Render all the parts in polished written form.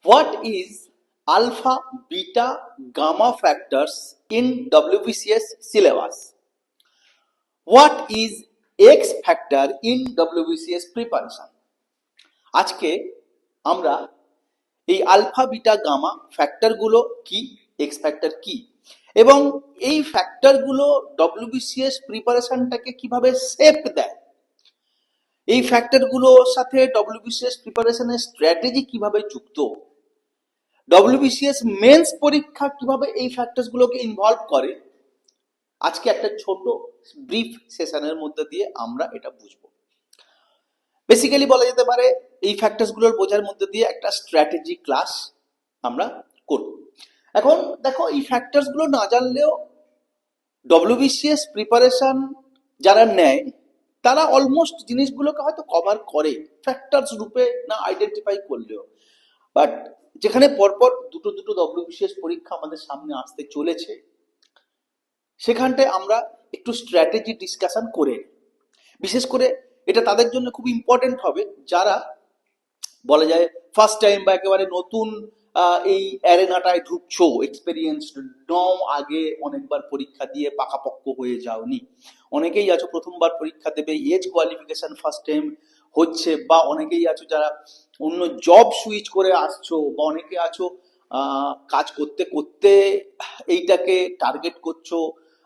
What is alpha, beta, gamma factors in WBCS syllabus? What is X factor in WBCS preparation? আজকে আমরা এই alpha beta gamma ফ্যাক্টরগুলো কি, x factor কি, এবং এই ফ্যাক্টরগুলো ডব্লিউবিসিএস প্রিপারেশনটাকে কিভাবে শেপ দেয়, এই ফ্যাক্টরগুলোর সাথে ডব্লিউবিসিএস প্রিপারেশনের স্ট্র্যাটেজি কিভাবে যুক্ত, ডব্লিউবিসিএস মেন্স পরীক্ষা কিভাবে এই ফ্যাক্টরসগুলোকে ইনভলভ করে, আজকে একটা ছোট ব্রিফ সেশনের মধ্যে দিয়ে আমরা এটা বুঝবো। বেসিক্যালি বলা যেতে পারে এই ফ্যাক্টরসগুলোর বোঝার মধ্যে দিয়ে একটা স্ট্র্যাটেজি ক্লাস আমরা করব। এখন দেখো, এই ফ্যাক্টরসগুলো না জানলেও ডব্লিউবিসিএস প্রিপারেশন যারা নেয় তারা অলমোস্ট জিনিসগুলোকে হয়তো কভার করে ফ্যাক্টরস রূপে না আইডেন্টিফাই করলেও। বাট যেখানে পরপর দুটো দুটো ডব্লিউবিসিএস পরীক্ষা আমাদের সামনে আসতে চলেছে, সেখানটায় আমরা একটু স্ট্র্যাটেজি ডিসকাশন করে, বিশেষ করে এটা তাদের জন্য খুব ইম্পর্টেন্ট হবে যারা বলা যায় ফার্স্ট টাইম বা একেবারে নতুন এই অ্যারেনাটায় ঢুকছো, এক্সপেরিয়েন্স নও, আগে অনেকবার পরীক্ষা দিয়ে পাকাপোক্ত হয়ে যাওনি। অনেকেই আছো প্রথমবার পরীক্ষা দেবে, এজ কোয়ালিফিকেশন ফার্স্ট টাইম হচ্ছে, বা অনেকেই আছো যারা অন্য জব সুইচ করে আসছো, বা অনেকে আছো কাজ করতে করতে এইটাকে টার্গেট করছো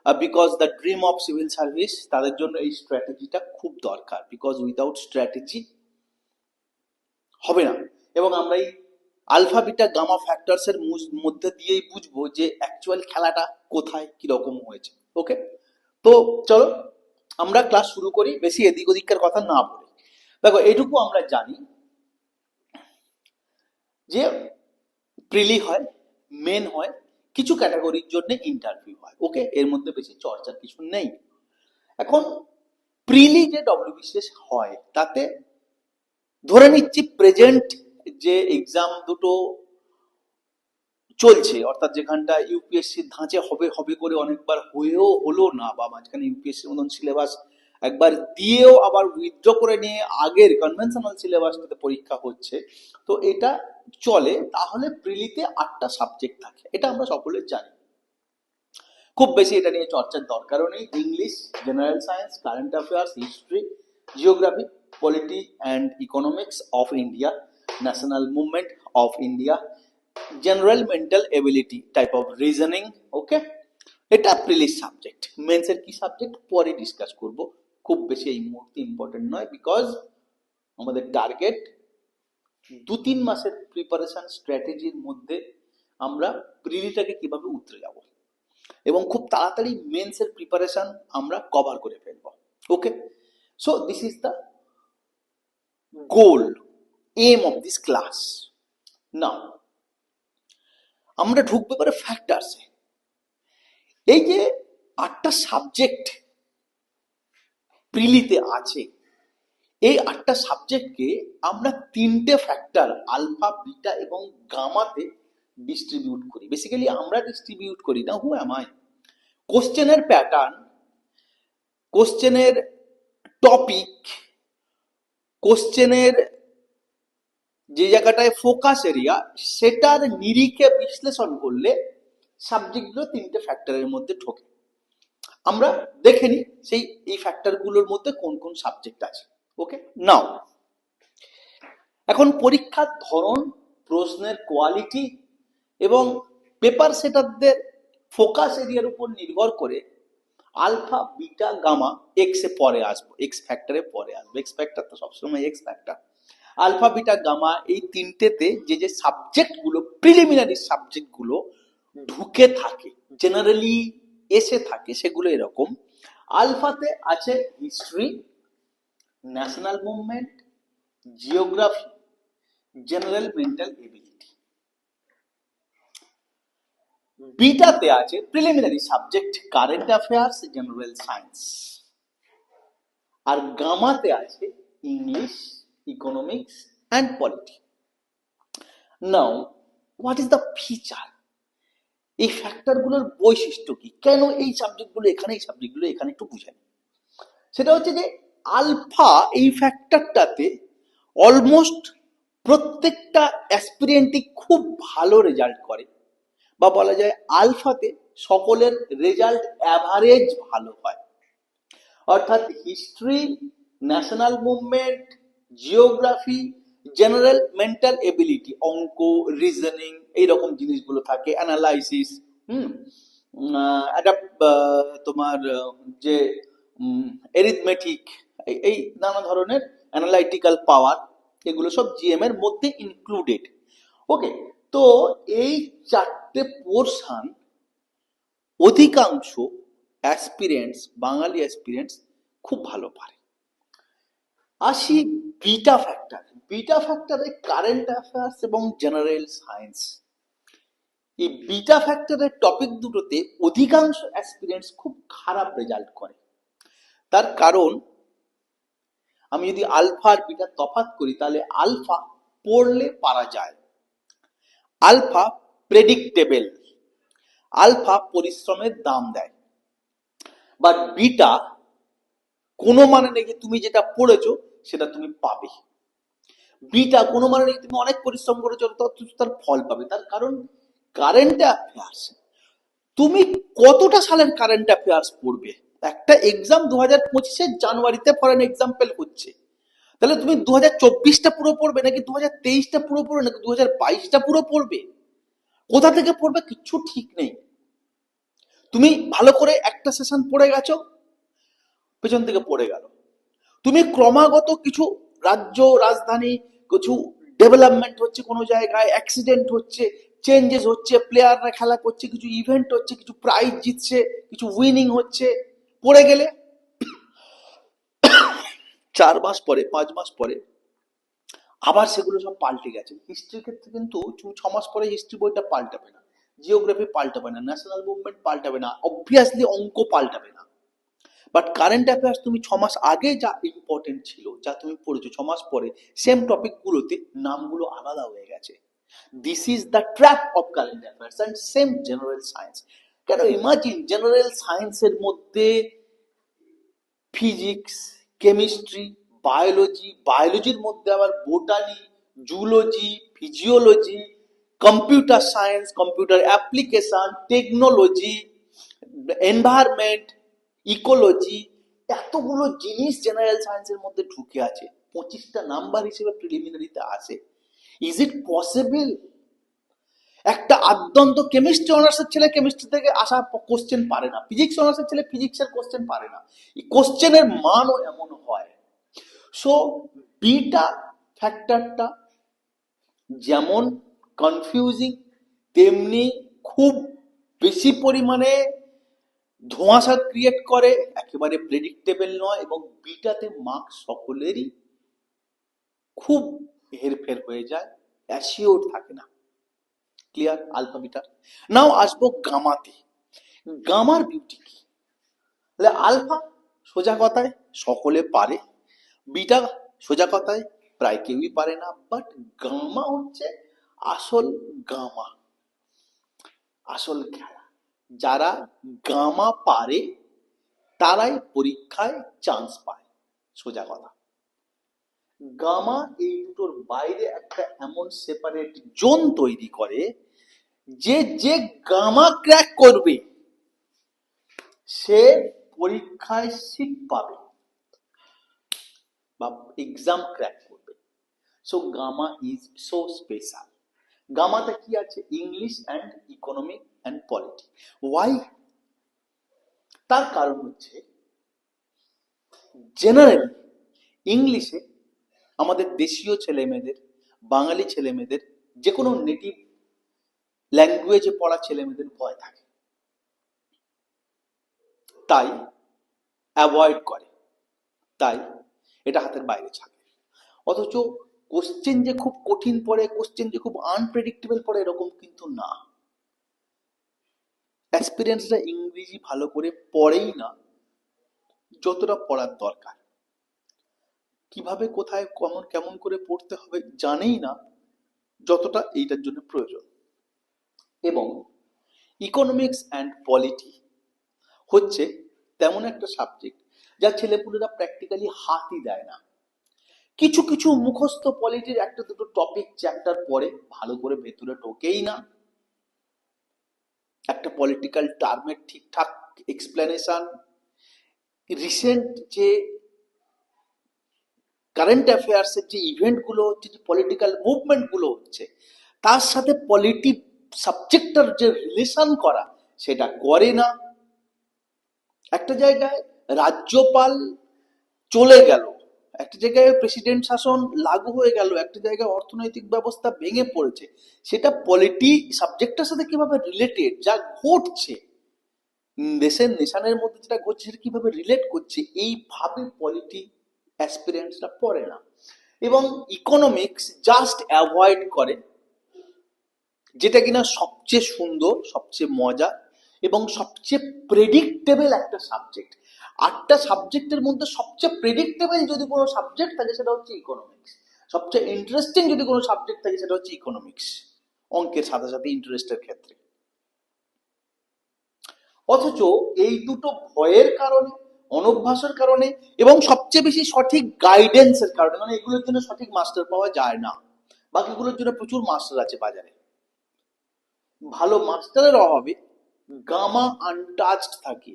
because the dream of civil service. তাদের জন্য এই স্ট্র্যাটেজিটা খুব দরকার, বিকজ উইদাউট স্ট্র্যাটেজি হবে না। এবং আমরা এই আলফা বিটা গামা ফ্যাক্টরস এর মধ্যে দিয়েই বুঝবো যে অ্যাকচুয়াল খেলাটা কোথায় কিরকম হয়েছে। ওকে, তো চলো আমরা ক্লাস শুরু করি, বেশি এদিক ওদিকের কথা না বলে। দেখো, এটুকু আমরা জানি যে প্রিলি হয়, মেন হয়, কিছু ক্যাটাগরির জন্য ইন্টারভিউ হয়। ওকে, এর মধ্যে বেশি চর্চার কিছু নেই। এখন প্রিলি যে ডব্লিউবিসিএস হয় তাতে ধরে নিচ্ছি প্রেজেন্ট যে এক্সাম দুটো চলছে, অর্থাৎ যেখানটা ইউপিএসসির ধাঁচে হবে হবে করে অনেকবার হয়েও হলো না, বা মাঝখানে ইউপিএসসির মতন সিলেবাস একবার দিয়েও আবার উইথড্র করে নিয়ে আগের কনভেনশনাল সিলেবাসটাতে পরীক্ষা হচ্ছে, তো এটা চলে। তাহলে প্রিলিতে 8টা সাবজেক্ট থাকে, এটা আমরা সকলে জানি। খুব বেশি এটা নিয়ে চর্চার দরকারও নেই। English, general science, current affairs, history, geography, polity and economics of India, national movement of India, general mental ability type of reasoning. Okay, এটা প্রিলির সাবজেক্ট। মেন্সের কি সাবজেক্ট পরে ডিসকাস করব, খুব বেশি এই মুহূর্তে ইম্পর্টেন্ট নয়, বিকজ আমাদের টার্গেট 2-3 মাসের প্রিপারেশন স্ট্র্যাটেজির মধ্যে আমরা প্রিলিটাকে কিভাবে উতরে যাব এবং খুব তাড়াতাড়ি মেন্সের প্রিপারেশন আমরা কভার করে ফেলব। Okay, so this is the goal, aim of this class. Now আমরা ঢুকবে পারে ফ্যাক্টরসে। এই যে 8টা সাবজেক্ট প্রিলিতে আছে, এই 8টা সাবজেক্টকে আমরা 3টে ফ্যাক্টর আলফা, বিটা এবং গামাতে ডিস্ট্রিবিউট করি। বেসিক্যালি আমরা ডিস্ট্রিবিউট করি না, হু অ্যাম আই। কোশ্চেনের প্যাটার্ন, কোশ্চেনের টপিক, কোশ্চেনের যে জায়গাটায় ফোকাস এরিয়া, সেটার নিরিখে বিশ্লেষণ করলে সাবজেক্টগুলো 3টে ফ্যাক্টরের মধ্যে ঢোকে। আমরা দেখে নিই সেই এই ফ্যাক্টরগুলোর মধ্যে কোন কোন সাবজেক্ট আছে। ওকে, নাও এখন পরীক্ষার ধরন, প্রশ্নের কোয়ালিটি এবং পেপার সেটারদের ফোকাস এরিয়ার উপর নির্ভর করে আলফা, বিটা, গামা এক্স এ পরে আসবো, এক্স ফ্যাক্টরে পরে আসবো। এক্স ফ্যাক্টর তো সবসময় X factor. Alpha, beta, gamma এই তিনটেতে যে যে সাবজেক্টগুলো, প্রিলিমিনারি সাবজেক্টগুলো ঢুকে থাকে, জেনারেলি এসে থাকে, সেগুলো এরকম। আলফাতে আছে history, national movement, geography, general mental ability. বিটাতে আছে preliminary subject current affairs, general science. আর গামাতে আছে English, economics and polity. Now what is the feature? এই ফ্যাক্টরগুলোর বৈশিষ্ট্য কি, কেন এই সাবজেক্টগুলো এখানে, এই সাবজেক্টগুলো এখানে, একটু বুঝে নিই। সেটা হচ্ছে যে আলফা এই ফ্যাক্টরটাতে অলমোস্ট প্রত্যেকটা অ্যাসপিরেন্টই খুব ভালো রেজাল্ট করে, বা বলা যায় আলফাতে সকলের রেজাল্ট অ্যাভারেজ ভালো হয়। অর্থাৎ history, national movement, geography, general mental ability, অঙ্ক, রিজনিং, এইরকম জিনিসগুলো থাকে, অ্যানালাইসিস, হুম একটা তোমার যে এরিথমেটিক, এই নানা ধরনের অ্যানালাইটিক্যাল পাওয়ার, এগুলো সব জিএম এর মধ্যে ইনক্লুডেড। ওকে, তো এই চারটে পোর্শন অধিকাংশ অ্যাসপিরেন্টস, বাঙালি অ্যাসপিরেন্টস খুব ভালো পারে। আসি বিটা ফ্যাক্টর। বিটা ফ্যাক্টরে কারেন্ট অ্যাফেয়ার্স এবং জেনারেল সায়েন্স, এই বিটা ফ্যাক্টরের টপিক দুটোতে অধিকাংশ অ্যাসপিরেন্টস খুব খারাপ রেজাল্ট করে। তার কারণ, আমি যদি আলফা আর বিটা তফাৎ করি, তাহলে আলফা পড়লে পারা যায়, আলফা প্রেডিক্টেবল, আলফা পরিশ্রমের দাম দেয়, বাট বিটা কোনো মানে নেই যে তুমি যেটা পড়েছো সেটা তুমি পাবে। বিটা কোনো মানে নেই তুমি অনেক পরিশ্রম করেছো তার ফল পাবে। তার কারণ কারেন্ট অ্যাফেয়ার্স, তুমি কতটা সালের কারেন্ট অ্যাফেয়ার্স পড়বে? একটা এক্সাম 2025-এর জানুয়ারিতে ফর এন এক্সাম্পল হচ্ছে, তাহলে তুমি 2024টা পুরো পড়বে, নাকি 2023টা পুরো পড়বে, নাকি 2022টা পুরো পড়বে? কোথা থেকে পড়বে কিচ্ছু ঠিক নেই। তুমি ভালো করে একটা সেশন পড়ে গেছো, পেছন থেকে পড়ে গেল। তুমি ক্রমাগত কিছু রাজ্য রাজধানী, কিছু ডেভেলপমেন্ট হচ্ছে, কোনো জায়গায় অ্যাক্সিডেন্ট হচ্ছে, চেঞ্জেস হচ্ছে, প্লেয়াররা খেলা করছে, কিছু ইভেন্ট হচ্ছে, কিছু প্রাইজ জিতছে, কিছু উইনিং হচ্ছে, পড়ে গেলে 4 মাস পরে, 5 মাস পরে আবার সেগুলো সব পাল্টে গেছে। হিস্ট্রির ক্ষেত্রে কিন্তু 6 মাস পরে হিস্ট্রি বইটা পাল্টাবে না, জিওগ্রাফি পাল্টাবে না, ন্যাশনাল মুভমেন্ট পাল্টাবে না, অবভিয়াসলি অঙ্ক পাল্টাবে না। বাট কারেন্ট অ্যাফেয়ার্স তুমি 6 মাস আগে যা ইম্পর্টেন্ট ছিল, যা তুমি পড়েছো, 6 মাস পরে সেম টপিকগুলোতে নামগুলো আলাদা হয়ে গেছে। This is the trap of current affairs and same general science. কেন, ইমাজিন জেনারেল সায়েন্সের মধ্যে ফিজিক্স, কেমিস্ট্রি, বায়োলজি, বায়োলজির মধ্যে আবার botany, zoology, physiology, computer science, computer application, technology, environment, ecology, এতগুলো জিনিস জেনারেল সায়েন্সের মধ্যে ঢুকে আছে। 25টা নাম্বার হিসেবে প্রিলিমিনারিতে আসে। Is it possible? একটা আদ্যন্ত কেমিস্ট্রি অনার্সের ছেলে কেমিস্ট্রি থেকে আসা কোশ্চেন পারে না, ফিজিক্স অনার্সের ছেলে ফিজিক্সের কোশ্চেন পারে না। এই কোশ্চেনের মানও এমন হয়। সো বিটা ফ্যাক্টরটা যেমন কনফিউজিং, তেমনি খুব বেশি পরিমাণে ধোঁয়াশা ক্রিয়েট করে, একেবারে প্রেডিক্টেবল নয়, এবং বিটাতে মার্কস সকলেরই খুব হেরফের হয়ে যায়, অ্যাসিওর থাকে না। Clear alpha bitter. নাও আসবো গামাতে। গামার বিউটি কি? তাহলে আলফা সোজা কথায় সকলে পারে, বিটা সোজা কথায় প্রায় কেউই পারে না, বাট গামা হচ্ছে আসল গামা, আসল খেলা। যারা গামা পারে তারাই পরীক্ষায় চান্স পায়, সোজা কথা। গামা এই দুটোর বাইরে একটা এমন সেপারেট জোন তৈরি করে যে যে গামা ক্র্যাক করবে সে পরীক্ষায় সিট পাবে বা এক্সাম ক্র্যাক করবে। So gamma is so special. গামাতে কি আছে? English and economic and polity. Why? তার কারণ হচ্ছে জেনারেল ইংলিশে আমাদের দেশীয় ছেলে মেয়েদের, বাঙালি ছেলে মেয়েদের, যে কোনো নেটিভ ল্যাঙ্গুয়েজে পড়া ছেলে মেয়েদের ভয় থাকে, তাই অ্যাভয়েড করে, তাই এটা হাতের বাইরে ছাড়ে। অথচ কোশ্চেন যে খুব কঠিন পড়ে, কোশ্চেন যে খুব আনপ্রেডিক্টেবল পড়ে, এরকম কিন্তু না। অ্যাসপিরেন্টসরা ইংরেজি ভালো করে পড়েই না যতটা পড়ার দরকার, কিভাবে কোথায় কেমন কেমন করে পড়তে হবে জানেই না যতটা এইটার জন্য প্রয়োজন। এবং ইকোনমিক্স অ্যান্ড পলিটি হচ্ছে তেমন একটা সাবজেক্ট যা ছেলেপুলেরা প্র্যাকটিক্যালি হাতই দেয় না। কিছু কিছু মুখস্থ পলিটির একটা দুটো টপিক চ্যাপ্টার পড়ে ভালো করে ভেতরে ঢোকেই না, একটা পলিটিক্যাল টার্মের ঠিকঠাক এক্সপ্লেনেশন, রিসেন্ট যে কারেন্ট অ্যাফেয়ার্সের যে ইভেন্টগুলো হচ্ছে, যে পলিটিক্যাল মুভমেন্টগুলো হচ্ছে, তার সাথে পলিটি সাবজেক্টটার যে রিলেশন করা সেটা করে না। একটা জায়গায় রাজ্যপাল চলে গেল, একটা জায়গায় প্রেসিডেন্ট শাসন লাগু হয়ে গেল, একটা জায়গায় অর্থনৈতিক ব্যবস্থা ভেঙে পড়েছে, সেটা পলিটি সাবজেক্টের সাথে কিভাবে রিলেটেড, যা ঘটছে দেশের নেশানের মধ্যে যেটা ঘটছে সেটা কিভাবে রিলেট করছে, এইভাবে পলিটি অ্যাসপিরেন্টসরা পড়ে না। এবং ইকোনমিক্স জাস্ট অ্যাভয়েড করে, যেটা কিনা সবচেয়ে সুন্দর, সবচেয়ে মজা এবং সবচেয়ে প্রেডিক্টেবল একটা সাবজেক্ট। 8টা সাবজেক্টের মধ্যে সবচেয়ে প্রেডিক্টেবল যদি কোনো সাবজেক্ট থাকে সেটা হচ্ছে ইকোনমিক্স, সবচেয়ে ইন্টারেস্টিং যদি কোনো সাবজেক্ট থাকে সেটা হচ্ছে ইকোনমিক্স, অঙ্কের সাথে সাথে ইন্টারেস্টের ক্ষেত্রে। অথচ এই দুটো ভয়ের কারণে, অনভ্যাসের কারণে এবং সবচেয়ে বেশি সঠিক গাইডেন্সের কারণে, মানে এগুলোর জন্য সঠিক মাস্টার পাওয়া যায় না, বাকিগুলোর জন্য প্রচুর মাস্টার আছে বাজারে, ভালো মাস্টারের অভাবে গামা আনটাচড থাকে,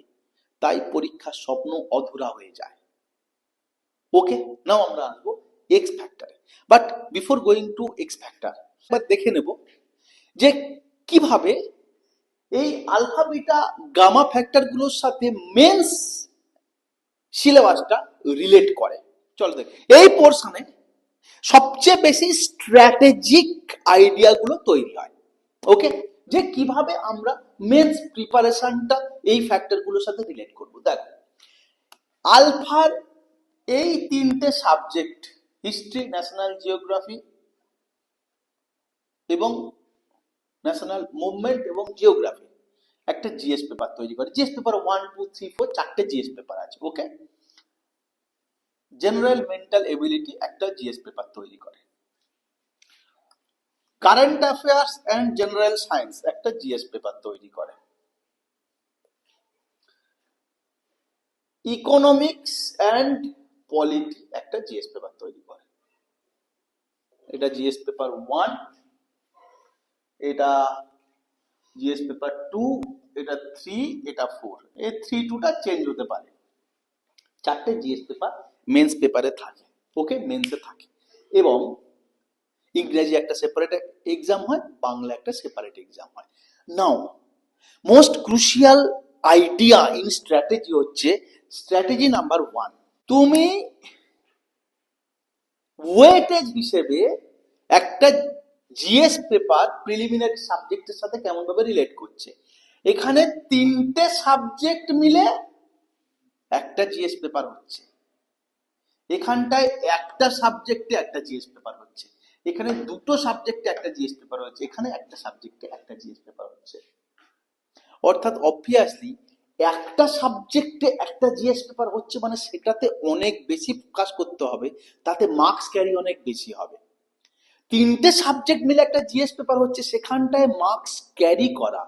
তাই পরীক্ষার স্বপ্ন অধুরা হয়ে যায়। ওকে, নাও আমরা আসবো এক্স ফ্যাক্টরে। But before going to X factor, এবার দেখে নেব যে কিভাবে এই আলফা বিটা গামা ফ্যাক্টর গুলোর সাথে মেন্স সিলেবাসটা রিলেট করে। চলো দেখ, এই পোর্শনে সবচেয়ে বেশি স্ট্র্যাটেজিক আইডিয়া গুলো তৈরি হয়। ওকে, যে কিভাবে আমরা মেন্স প্রিপারেশনটা এই ফ্যাক্টর গুলোর সাথে রিলেট করবো। দেখো, আলফার এই 3টে সাবজেক্ট, হিস্ট্রি, ন্যাশনাল জিওগ্রাফি এবং ন্যাশনাল মুভমেন্ট এবং জিওগ্রাফি, একটা জিএস পেপার তৈরি করে। জিএস পেপার 1, 2, 3, 4 4টে জিএস পেপার আছে। ওকে, জেনারেল মেন্টাল এবিলিটি একটা জিএস পেপার তৈরি করে। Current affairs and general science একটা জিএস পেপার তৈরি করে। ইকোনমিক্স অ্যান্ড পলিটি একটা জিএস পেপার তৈরি করে। এটা জিএস পেপার 1, এটা জিএস পেপার 2, এটা 3, এটা 4। এই 3-2টা চেঞ্জ হতে পারে। 4টে জিএস পেপার মেন্স পেপারে থাকে। ওকে, মেন্সে থাকে। এবং ইংরেজি একটা সেপারেট এক্সাম হয়, বাংলা একটা সেপারেট এক্সাম হয়। Now most crucial idea in strategy হচ্ছে স্ট্র্যাটেজি নাম্বার 1। তুমি ওয়েটেজ হিসেবে একটা জিএস পেপার প্রিলিমিনারি সাবজেক্টের সাথে কেমন ভাবে রিলেট করছে। এখানে 3টে সাবজেক্ট মিলে একটা জিএস পেপার হচ্ছে, এখানটায় একটা সাবজেক্টে একটা জিএস পেপার হচ্ছে, এখানে 2টো সাবজেক্টে একটা জিএস পেপার হচ্ছে, এখানে একটা সাবজেক্টে একটা জিএস পেপার হচ্ছে। অর্থাৎ অবভিয়াসলি একটা সাবজেক্টে একটা জিএস পেপার হচ্ছে মানে সেটাতে অনেক বেশি ফোকাস করতে হবে, তাতে মার্কস ক্যারি অনেক বেশি হবে। 3টে সাবজেক্ট মিলে একটা জিএস পেপার হচ্ছে, সেখানটায় মার্কস ক্যারি করা,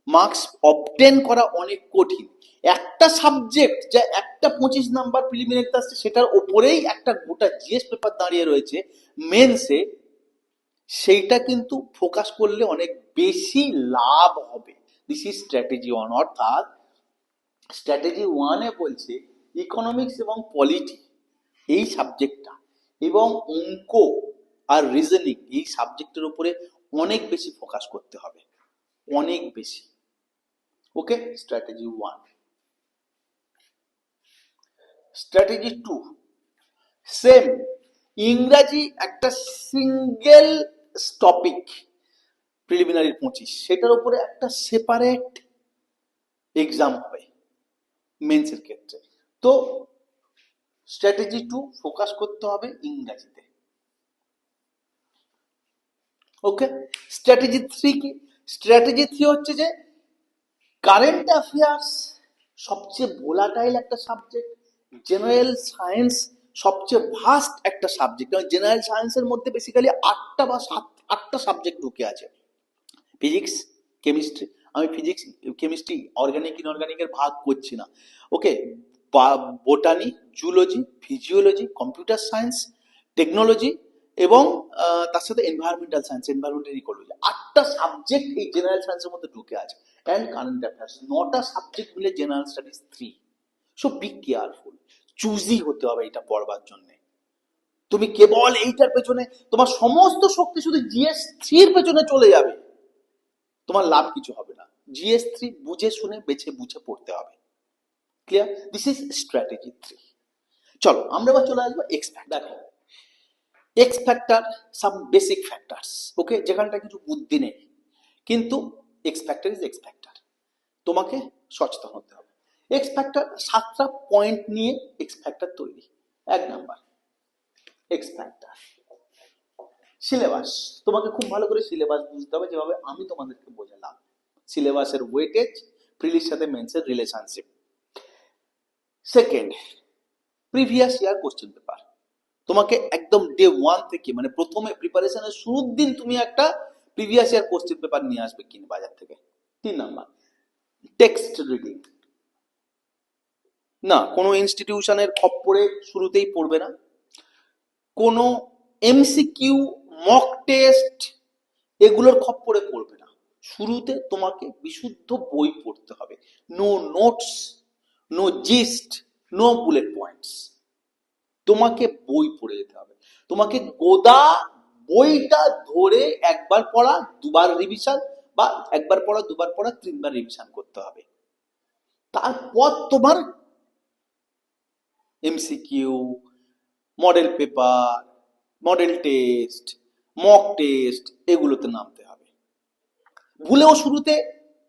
মার্কস অবটেন করা অনেক কঠিন। একটা সাবজেক্ট যা একটা 25 নাম্বার প্রিলিমিনারিতে আসছে, সেটার ওপরেই একটা গোটা জিএস পেপার দাঁড়িয়ে রয়েছে মেন্সে, সেইটা কিন্তু ফোকাস করলে অনেক বেশি লাভ হবে। This is strategy 1। অর্থাৎ স্ট্র্যাটেজি 1-এ বলছে ইকোনমিক্স এবং পলিটি এই সাবজেক্টটা এবং অঙ্ক আর রিজনিং এই সাবজেক্টের উপরে অনেক বেশি ফোকাস করতে হবে, অনেক বেশি। ওকে, স্ট্র্যাটেজি 1। স্ট্র্যাটেজি 2, সেম ইংরাজি একটা সিঙ্গেল টপিক প্রিলিমিনারি 25, সেটার উপরে একটা সেপারেট এক্সাম হবে মেন্সের ক্ষেত্রে। তো স্ট্র্যাটেজি 2 ফোকাস করতে হবে ইংরাজিতে। ওকে, স্ট্র্যাটেজি 3 কি? স্ট্র্যাটেজি 3 হচ্ছে যে কারেন্ট অ্যাফেয়ার্স সবচেয়ে ভোলাটাইল একটা সাবজেক্ট, জেনারেল সায়েন্স সবচেয়ে ভাস্ট একটা সাবজেক্ট। জেনারেল সায়েন্সের মধ্যে বেসিক্যালি 8টা বা 7-8টা সাবজেক্ট ঢুকে আছে। ফিজিক্স, কেমিস্ট্রি, আমি ফিজিক্স, কেমিস্ট্রি, অর্গানিক, ইনঅর্গানিকের ভাগ করছি না। Okay, botany, zoology, physiology, computer science, technology এবং তার সাথে এনভায়রনমেন্টাল সায়েন্স, এনভায়রনমেন্টাল ইকোলজি, 8টা সাবজেক্ট এই জেনারেল সায়েন্সের মধ্যে ঢুকে আছে। অ্যান্ড কারেন্ট অ্যাফেয়ার্স, 9টা সাবজেক্ট মিলে general studies 3। So be careful, choosy হতে হবে এটা পড়বার জন্য। তুমি কেবল এইটার পেছনে তোমার সমস্ত শক্তি শুধু GS3 পেছনে চলে যাবে, তোমার লাভ কিছু হবে না। GS3 বুঝে শুনে বেছে বুঝে পড়তে হবে। ক্লিয়ার? This is strategy 3। চলো আমরা এবার চলে আসবো এক্স ফ্যাক্টর। দেখো X factor, some basic factors, okay, যেখানটা কিছু বুদ্ধি নেই, কিন্তু X factor is X factor, তোমাকে সচেতন হতে হবে। এক্স ফ্যাক্টর 7টা পয়েন্ট নিয়ে এক্স ফ্যাক্টর তৈরি। 1 নাম্বার এক্স ফ্যাক্টর সিলেবাস। তোমাকে খুব ভালো করে সিলেবাস বুঝতে হবে, যেভাবে আমি তোমাদেরকে বোঝালাম। সিলেবাসের ওয়েটেজ, প্রিলির সাথে মেন্সের relationship. Second, previous year question paper. তোমাকে একদম ডে 1 থেকে, মানে প্রথমে প্রিপারেশনের শুরুর দিন তুমি একটা প্রিভিয়াস ইয়ার কোশ্চেন পেপার নিয়ে আসবে কিনে বাজার থেকে। 3 নাম্বার টেক্সট রিডিং। না, কোনো ইনস্টিটিউশনের খপ্পরে শুরুতেই পড়বে না, কোনো MCQ, মক টেস্ট এগুলোর খপ্পরে পড়বে না। শুরুতে তোমাকে বিশুদ্ধ বই পড়তে হবে। No notes, no gist, no bullet points. তোমাকে বই পড়ে যেতে হবে। তোমাকে গোদা বইটা ধরে একবার পড়া, দুবার রিভিশন, বা একবার পড়া, দুবার পড়া, 3বার রিভিশন করতে হবে। তারপর তোমার MCQ, model paper, model test, mock test এগুলোতে নামতে হবে। ভুলেও শুরুতে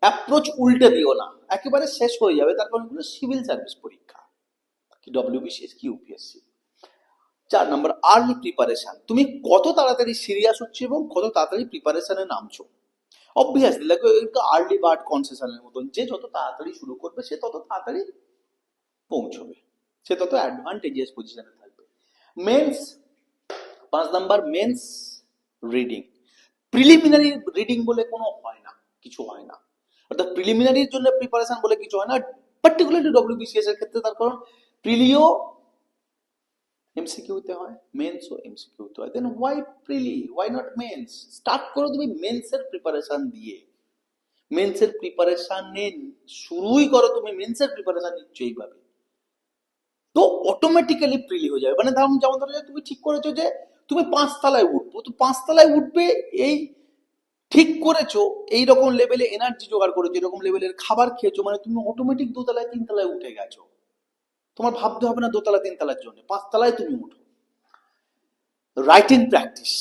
অ্যাপ্রোচ উল্টে দিও না, একেবারে শেষ হয়ে যাবে। তার কারণ এগুলো সিভিল সার্ভিস পরীক্ষা, কি WBCS কি UPSC। 4 number early preparation. তুমি কত তাড়াতাড়ি সিরিয়াস হচ্ছে এবং কত তাড়াতাড়ি প্রিপারেশনে নামছো। অবভিয়াসলি দেখো, এটা আর্লি বার্ড কনসেশনের মতন, যে যত তাড়াতাড়ি শুরু করবে সে তত তাড়াতাড়ি পৌঁছবে, সে তত অ্যাডভান্টেজিয়াস পজিশনে থাকবে। Mains, 5 number mains reading. Preliminary reading বলে কোনো হয় না, কিছু হয় না। অর্থাৎ প্রিলিমিনারির জন্য প্রিপারেশন বলে কিছু হয় না, পার্টিকুলারলি WBCS এর ক্ষেত্রে। তার কারণ প্রিলিও MCQ তে হয়, মেন্সও MCQ তে হয়। Then why prelim, why not mains? Start করো তুমি মেন্সের প্রিপারেশন দিয়ে। মেন্সের প্রিপারেশনে শুরুই করো তুমি, মেন্সের প্রিপারেশন নিচ্ছ এইভাবে, তো অটোমেটিক্যালি প্রিলি হয়ে যাবে। মানে যেমন ধরো তুমি ঠিক করেছো যে তুমি 5 তলায় উঠবো, তো 5 তলায় উঠবে এই ঠিক করেছো, এইরকম লেভেলে এনার্জি জোগাড় করেছো, এরকম লেভেলের খাবার খেয়েছো, মানে তুমি অটোমেটিক 2 তলায় 3 তলায় উঠে গেছো। তোমার ভাবতে হবে না 2 তলা 3 তলার জন্য, 5 তলায় তুমি উঠো। Writing practice,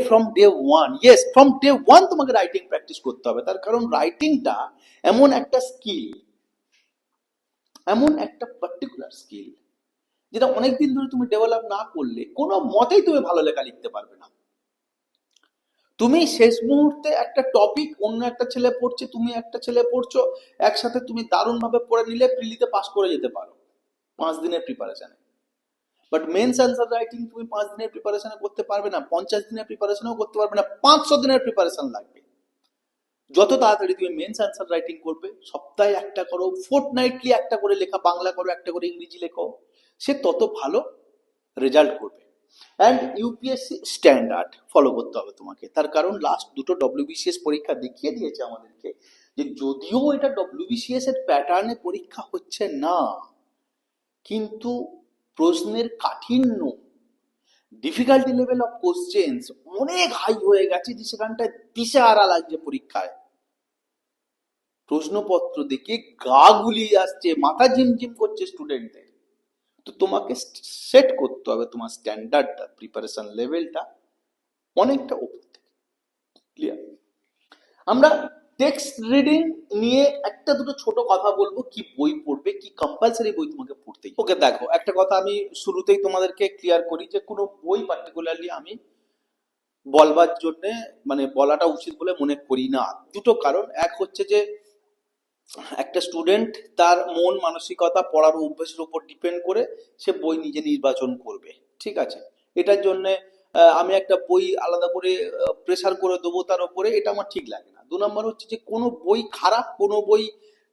from day 1, yes, from day 1 তোমাকে রাইটিং প্র্যাকটিস করতে হবে। তার কারণ রাইটিংটা এমন একটা স্কিল, এমন একটা পার্টিকুলার স্কিল, যেটা অনেকদিন ধরে তুমি ডেভেলপ না করলে কোনো মতেই তুমি ভালো লেখা লিখতে পারবে না। তুমি শেষ মুহূর্তে একটা টপিক, অন্য একটা ছেলে পড়ছে, তুমি একটা ছেলে পড়ছো, একসাথে তুমি দারুণ ভাবে পড়ে নিলে প্রিলিতে পাস করে যেতে পারো 5 দিনের প্রিপারেশনে। বাট মেন্স অ্যান্সার রাইটিং তুমি 5 দিনের প্রিপারেশনে করতে পারবে না, 50 দিনের প্রিপারেশনেও করতে পারবে না, 500 দিনের প্রিপারেশন লাগবে। যত তাড়াতাড়ি তুমি মেন্স অ্যান্সার রাইটিং করবে, সপ্তাহে একটা করো, ফোর্টনাইটলি একটা করে লেখা, বাংলা করো, একটা করে ইংরেজি লেখো, সে তত ভালো রেজাল্ট করবে। অ্যান্ড ইউপিএসসি স্ট্যান্ডার্ড ফলো করতে হবে তোমাকে। তার কারণ লাস্ট দুটো WBCS পরীক্ষা দেখিয়ে দিয়েছে আমাদেরকে যে যদিও এটা WBCS এর প্যাটার্নে পরীক্ষা হচ্ছে না, কিন্তু প্রশ্নের কাঠিন্য, ডিফিকাল্টি লেভেল অফ কোশ্চেন্স অনেক হাই হয়ে গেছে, যে সেখানটায় দিশেহারা লাগছে পরীক্ষায়। প্রশ্নপত্র দেখে গা গুলিয়ে আসছে, মাথা ঝিমঝিম করছে স্টুডেন্টদের। তো তোমাকে সেট করতে হবে তোমার স্ট্যান্ডার্ডটা, প্রিপারেশন লেভেলটা অনেকটা উপর থেকে। ক্লিয়ার? আমরা টেক্সট রিডিং নিয়ে একটা দুটো ছোট কথা বলবো, কি বই পড়বে, কি কম্পালসারি বই তোমাকে পড়তেই। ওকে, দেখো একটা কথা আমি শুরুতেই তোমাদেরকে ক্লিয়ার করি, যে কোনো বই পার্টিকুলারলি আমি বলবার জন্য, মানে বলাটা উচিত বলে মনে করি না। দুটো কারণ, এক হচ্ছে যে একটা স্টুডেন্ট তার মন মানসিকতা, পড়ার অভ্যেসের উপর ডিপেন্ড করে সে বই নিজে নির্বাচন করবে, ঠিক আছে? এটার জন্য আমি একটা বই আলাদা করে প্রেসার করে দেবো তার উপরে, এটা আমার ঠিক লাগে না। 2 নম্বর হচ্ছে যে কোনো বই খারাপ, কোনো বই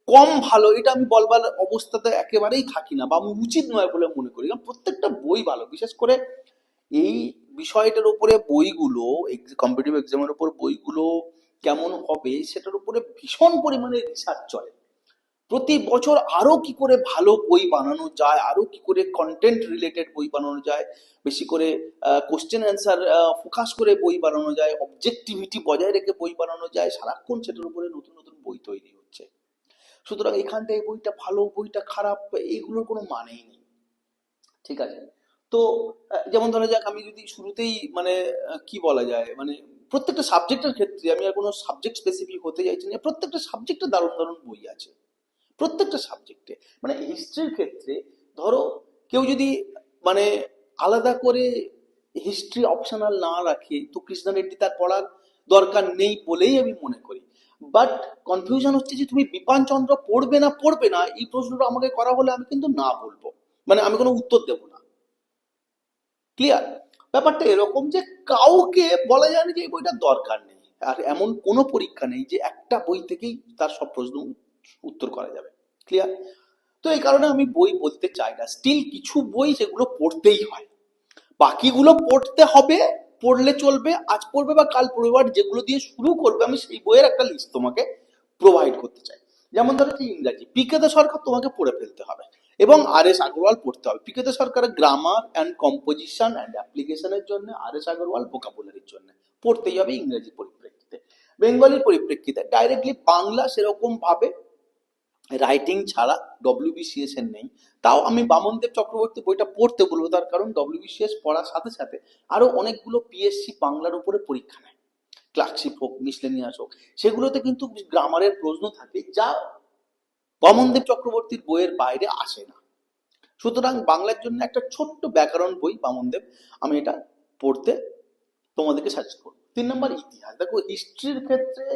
কম ভালো, এটা আমি বলবার অবস্থাতে একেবারেই থাকি না, বা আমি উচিত নয় বলে মনে করি। কারণ প্রত্যেকটা বই ভালো, বিশেষ করে এই বিষয়টার উপরে বইগুলো, কম্পিটিটিভ এক্সামের উপর বইগুলো কেমন হবে সেটার উপরে ভীষণ পরিমাণে রিসার্চ চলে। প্রতি বছর আরো কি করে ভালো বই বানানো যায়, আরো কি করে কন্টেন্ট রিলেটেড বই বানানো যায়, বেশি করে কোশ্চেন অ্যান্সার ফোকাস করে বই বানানো যায়, অবজেক্টিভিটি বজায় রেখে বই বানানো যায়, সারাক্ষণ সেটার উপরে নতুন নতুন বই তৈরি হচ্ছে। সুতরাং এখান থেকে বইটা ভালো বইটা খারাপ এইগুলোর কোনো মানেই নেই, ঠিক আছে? তো যেমন ধরা যাক, আমি যদি শুরুতেই মানে কি বলা যায়, মানে প্রত্যেকটা সাবজেক্টের ক্ষেত্রে, আমি আর কোনো সাবজেক্ট স্পেসিফিক হতে চাইছি না, প্রত্যেকটা সাবজেক্টে দারুণ দারুণ বই আছে, প্রত্যেকটা সাবজেক্টে। মানে হিস্ট্রির ক্ষেত্রে ধরো কেউ যদি মানে আলাদা করে হিস্ট্রি অপশনাল না রাখে, তো কৃষ্ণা রেড্ডি তার পড়ার দরকার নেই বলেই আমি মনে করি। বাট কনফিউশন হচ্ছে যে তুমি বিপান চন্দ্র পড়বে না পড়বে না, এই প্রশ্নটা আমাকে করা হলে আমি কিন্তু না বলবো, মানে আমি কোনো উত্তর দেবো না। ক্লিয়ার? ব্যাপারটা এরকম যে কাউকে বলা যায় না যে এই বইটার দরকার নেই, আর এমন কোনো পরীক্ষা নেই যে একটা বই থেকেই তার সব প্রশ্ন উত্তর করা যাবে। ক্লিয়ার? তো এই কারণে আমি বই বলতে চাই না, স্টিল কিছু বই সেগুলো পড়তেই হয়, বাকিগুলো পড়তে হবে, পড়লে চলবে, আজ পড়বে বা কাল পড়বে, বাট যেগুলো দিয়ে শুরু করবে আমি সেই বইয়ের একটা লিস্ট তোমাকে প্রোভাইড করতে চাই। যেমন ধরো যে ইংরাজি, পিকে দে সরকার তোমাকে পড়ে ফেলতে হবে, এবং আর এস আগরওয়াল পড়তে হবে। পিকে দে সরকারের গ্রামার অ্যান্ড কম্পোজিশন অ্যান্ড অ্যাপ্লিকেশনের জন্য, আর এস আগরওয়াল ভোকাবুলারির জন্য পড়তেই হবে ইংরেজি পরিপ্রেক্ষিতে। বেঙ্গলির পরিপ্রেক্ষিতে ডাইরেক্টলি বাংলা সেরকম ভাবে রাইটিং ছাড়া ডব্লিউবিসিএস এর নেই। তাও আমি বামনদেব চক্রবর্তী বইটা পড়তে বলবো, তার কারণ ডব্লিউবিসিএস পড়ার সাথে সাথে আরো অনেকগুলো পিএসসি বাংলার উপরে পরীক্ষা নেয়, ক্লার্কশিপ হোক, মিসলেনিয়াস হোক, সেগুলোতে কিন্তু গ্রামারের প্রশ্ন থাকে যা বামনদেব চক্রবর্তীর বইয়ের বাইরে আসে না। সুতরাং বাংলার জন্য একটা ছোট্ট ব্যাকরণ বই বামনদেব, আমি এটা পড়তে তোমাদেরকে সাজেস্ট করবো। 3 নম্বর ইতিহাস। দেখো হিস্ট্রির ক্ষেত্রে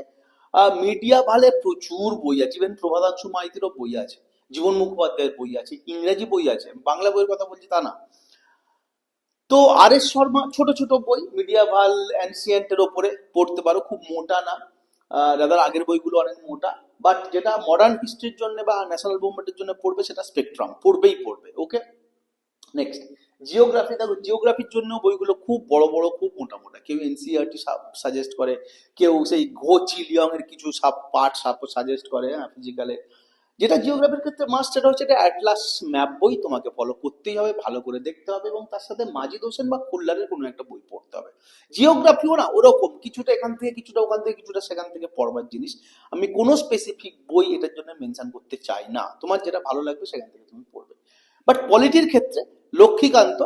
মিডিয়া ভালে প্রচুর বই আছে, ইভেন প্রভাদাংশু মাইতিরও বই আছে, জীবন মুখোপাধ্যায়ের বই আছে, ইংরেজি বই আছে, বাংলা বইয়ের কথা বলছি তা না। তো আর এস শর্মা ছোট ছোট বই মিডিয়াভাল অ্যানসিয়েন্টের ওপরে পড়তে পারো, খুব মোটা না, দাদার আগের বইগুলো অনেক মোটা। বাট যেটা মডার্ন হিস্ট্রির জন্য বা ন্যাশনাল মুভমেন্টের জন্য পড়বে সেটা স্পেকট্রাম, পড়বেই পড়বে। ওকে, নেক্সট জিওগ্রাফি। দেখো জিওগ্রাফির জন্য বইগুলো খুব বড় বড়, খুব মোটা মোটা, কেউ এনসিইআরটি সাজেস্ট করে, কেউ সেই ঘো চিলিয়ং এর কিছু পার্ট সাজেস্ট করে ফিজিক্যালে। যেটা জিওগ্রাফির ক্ষেত্রে মাস্ট, সেটা হচ্ছে এটা অ্যাটলাস ম্যাপ বই তোমাকে ফলো করতেই হবে, ভালো করে দেখতে হবে, এবং তার সাথে মাজিদ হোসেন বা খুল্লারের কোনো একটা বই পড়তে হবে। জিওগ্রাফিও না ওরকম কিছুটা এখান থেকে, কিছুটা ওখান থেকে, কিছুটা সেখান থেকে পড়বার জিনিস। আমি কোনো স্পেসিফিক বই এটার জন্য মেনশন করতে চাই না, তোমার যেটা ভালো লাগবে সেখান থেকে তুমি পড়বে। বাট পলিটির ক্ষেত্রে লক্ষ্মীকান্ত,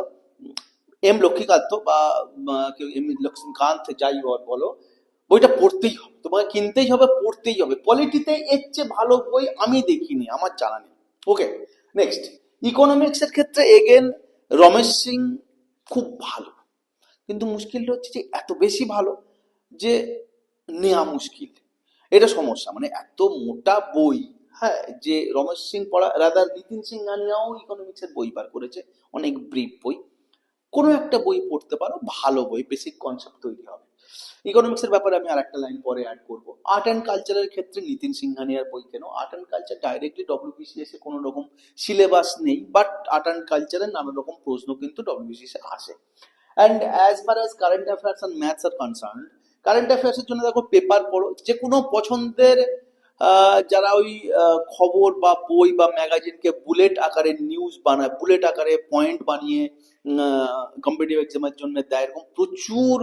লক্ষ্মীকান্ত বা কেউ লক্ষ্মীকান্ত যাই বলো, বইটা পড়তেই হবে, তোমাকে কিনতেই হবে, পড়তেই হবে। পলিটিতে এর চেয়ে ভালো বই আমি দেখিনি, আমার জানা নেই। ওকে, নেক্সট ইকোনমিক্স এর ক্ষেত্রে এগেন রমেশ সিং খুব ভালো, কিন্তু মুশকিলটা হচ্ছে যে এত বেশি ভালো যে নেওয়া মুশকিল, এটা সমস্যা। মানে এত মোটা বই, হ্যাঁ, যে রমেশ সিং পড়া, রাদার নিতিন সিংহানিয়াও ইকোনমিক্সের বই বার করেছে, অনেক ব্রিফ বই। কোনো একটা বই পড়তে পারো, ভালো বই, বেসিক কনসেপ্ট তৈরি হবে। ইকোনমিক্সের ব্যাপারে আমি আরেকটা লাইন পরে অ্যাড করবো। আর্ট অ্যান্ড কালচারের ক্ষেত্রে নিতিন সিংহানিয়ার বই কেন, art and culture directly WBCS এ কোনো রকম সিলেবাস নেই, বাট আর্ট অ্যান্ড কালচারের নানা রকম প্রশ্ন কিন্তু ডব্লিউবিসিএস এ আসে। And as far as current affairs and maths আর কনসার্ন, কারেন্ট অ্যাফেয়ার্সের জন্য দেখো পেপার পড়ো, যে কোনো পছন্দের যারা ওই খবর বা বই বা ম্যাগাজিনকে বুলেট আকারে নিউজ বানায়, বুলেট আকারে পয়েন্ট বানিয়ে কম্পিটিটিভ এক্সামের জন্য দেয়, এরকম প্রচুর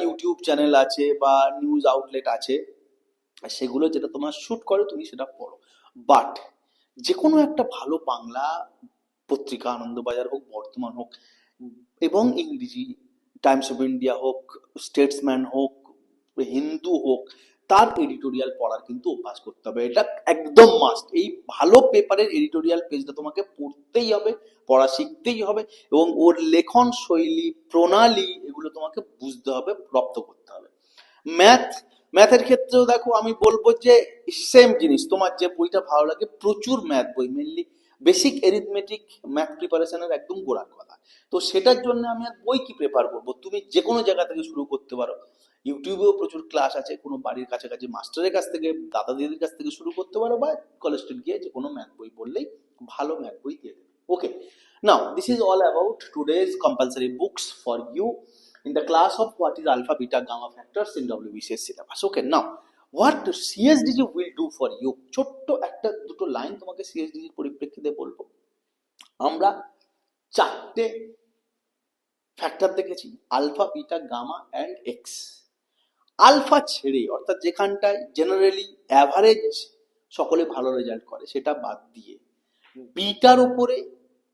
ইউটিউব চ্যানেল আছে বা নিউজ আউটলেট আছে, সেগুলো যেটা তোমার শুট করে তুমি সেটা পড়ো। বাট যে কোনো একটা ভালো বাংলা পত্রিকা, আনন্দবাজার হোক, বর্তমান হোক, এবং ইংরেজি টাইমস অফ ইন্ডিয়া হোক, স্টেটসম্যান হোক, হিন্দু হোক, তার এডিটোরিয়াল পড়ার কিন্তু অভ্যাস করতে হবে, এটা একদম মাস্ট। এই ভালো পেপারের এডিটোরিয়াল পেজটা তোমাকে পড়তেই হবে, পড়া শিখতেই হবে, এবং ওর লেখন শৈলী, প্রণালী, এগুলো তোমাকে বুঝতে হবে, রপ্ত করতে হবে। ম্যাথ, ম্যাথের ক্ষেত্রেও দেখো আমি বলবো যে সেম জিনিস, তোমার যে বইটা ভালো লাগে, প্রচুর ম্যাথ বই, মেনলি বেসিক এরিথমেটিক ম্যাথ প্রিপারেশনের একদম গোড়ার কথা। তো সেটার জন্য আমি আর বই কি প্রেফার করবো, তুমি যে কোনো জায়গা থেকে শুরু করতে পারো, ইউটিউবেও প্রচুর ক্লাস আছে, কোনো বাড়ির কাছাকাছি মাস্টারের কাছ থেকে, দাদা দিদির কাছ থেকে শুরু করতে পারো, বা কলেজ স্ট্রিট গিয়ে যে কোনো ম্যাথ বই পড়লেই ভালো ম্যাথ বই দিয়ে দেবে। ওকে, Now, this is all about today's compulsory books for you in the class of what is alpha, beta, gamma factors in WBCS syllabus. Okay, now what CSDG will do for you, ছোট্ট একটা দুটো line তোমাকে CSDG পরিপ্রেক্ষিতে বলবো। আমরা চারটে factor দেখেছি, alpha, beta, gamma and X. আলফা ছেড়ে, অর্থাৎ যেখানটায় জেনারেলি অ্যাভারেজ সকলে ভালো রেজাল্ট করে, সেটা বাদ দিয়ে বিটার উপরে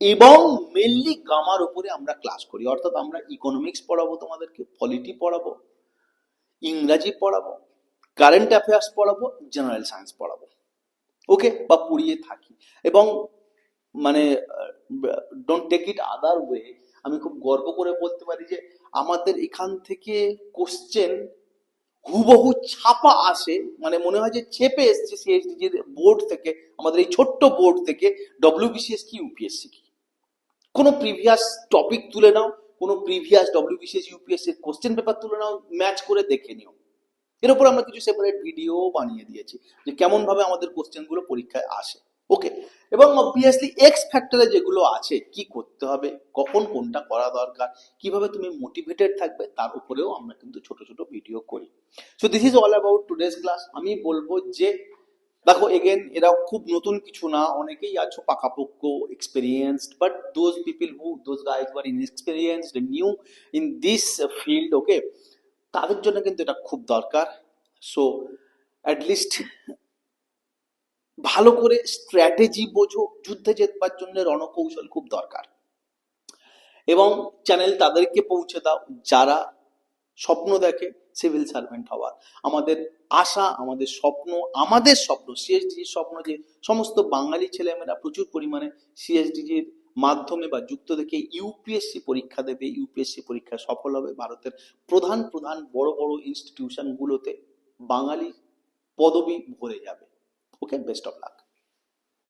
এবং মেনলি গামার উপরে আমরা ক্লাস করি। অর্থাৎ আমরা ইকোনমিক্স পড়াবো, তোমাদেরকে পলিটি পড়াবো, ইংরাজি পড়াবো, কারেন্ট অ্যাফেয়ার্স পড়াবো, জেনারেল সায়েন্স পড়াবো। ওকে, বা পড়িয়ে থাকি। এবং মানে don't take it other way, আমি খুব গর্ব করে বলতে পারি যে আমাদের এখান থেকে কোশ্চেন হুবহু ছাপা আসে, মানে মনে হয় যে চেপে এসছে সিএসডি বোর্ড থেকে, আমাদের এই ছোট্ট বোর্ড থেকে ডব্লিউবিসিএস কি ইউপিএসসি কি। কোনো প্রিভিয়াস টপিক তুলে নাও, কোনো প্রিভিয়াস ডব্লিউবিসিএস ইউপিএসসি এর কোশ্চেন পেপার তুলে নাও, ম্যাচ করে দেখে নিও। এর উপর আমরা কিছু সেপারেট ভিডিও বানিয়ে দিয়েছি যে কেমন ভাবে আমাদের কোশ্চেন গুলো পরীক্ষায় আসে। ওকে, এবং অবভিয়াসলি এক্স ফ্যাক্টরে যেগুলো আছে, কি করতে হবে, কখন কোনটা করা দরকার, কিভাবে তুমি মোটিভেটেড থাকবে, তার উপরেও আমরা কিন্তু ছোট ছোট ভিডিও করি। So this is all about today's class. আমি বলবো যে দেখো, এগেন এরা খুব নতুন কিছু না, অনেকেই আছো পাকাপোক্ত experienced, but those people who, those guys who are inexperienced, new in this field, okay, তাদের জন্য কিন্তু এটা খুব দরকার। সো অ্যাটলিস্ট ভালো করে স্ট্র্যাটেজি বোঝো, যুদ্ধে জেতবার জন্য রণকৌশল খুব দরকার। এবং চ্যানেল তাদেরকে পৌঁছে দাও যারা স্বপ্ন দেখে সিভিল সার্ভেন্ট হওয়ার। আমাদের আশা, আমাদের স্বপ্ন সিএসডিজির স্বপ্ন যে সমস্ত বাঙালি ছেলেমেয়েরা প্রচুর পরিমাণে সিএসডিজির মাধ্যমে বা যুক্ত থেকে ইউপিএসসি পরীক্ষা দেবে, ইউপিএসসি পরীক্ষা সফল হবে, ভারতের প্রধান প্রধান বড় বড় ইনস্টিটিউশনগুলোতে বাঙালি পদবি ভরে যাবে। ওকে, বেস্ট অফ লাক।